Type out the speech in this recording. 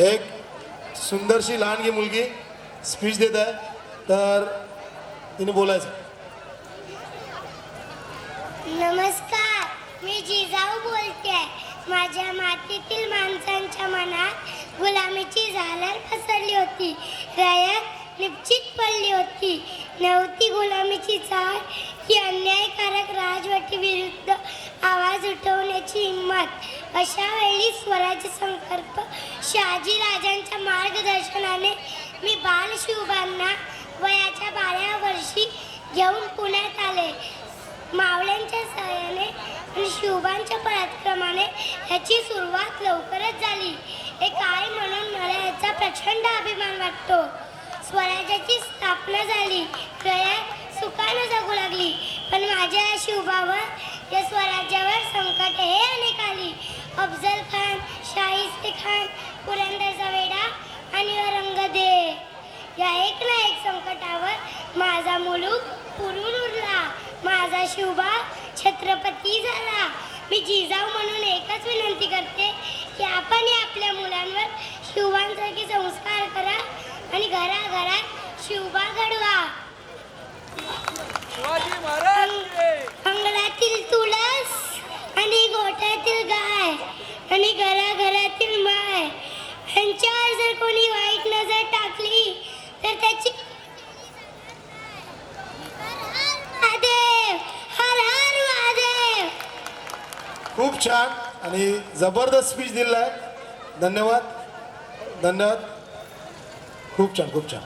एक सुंदरशी लहानगी मुलगी स्पीच देत आहे, तर तिने बोलायचं. नमस्कार, मी जिजाऊ बोलते. माझ्या मातीतील माणसांच्या मनात गुलामीची झालर पसरली होती. रयत निश्चित पडली होती. नव्हती गुलामीची चाल ही अन्यायकारक राजवटी विरुद्ध आवाज उठवण्याची हिंमत. अशा वेळी स्वराज्य संकल्प शहाजी राजांच्या मार्गदर्शनाने मी बाल शिवबांना वयाच्या 12व्या वर्षी घेऊन पुण्यात आले. मावळ्यांच्या सहाय्याने आणि शिवबांच्या पराक्रमाने याची सुरुवात लवकरच झाली. एक आई म्हणून मला याचा प्रचंड अभिमान वाटतो. स्वराज्याची स्थापना झाली, रयत सुखानं जगू लागली. पण माझ्या या शिवबावर या स्वराज्यावर संकट हे अनेक आली. अफजल खान, शाहिस्ते खान, पुरंदरचा वेढा आणि औरंगजेब या एक ना एक संकटावर माझा मुलूक पुरून उरला. माझा शिवबा छत्रपती झाला. मी जिजाऊ म्हणून एकच विनंती करते की आपण आपल्या मुलांवर शिवबांसारखे संस्कार करा आणि घराघरात शिवबा घडवा. अंगणातील तुळस आणि गोठ्यातील गाय आणि घराघरातील माय यांच्यावर जर कोणी वाईट नजर टाकली तर त्याची खूप छान आणि जबरदस्त स्पीच दिलाय. धन्यवाद, धन्यवाद. खूप छान, खूप छान.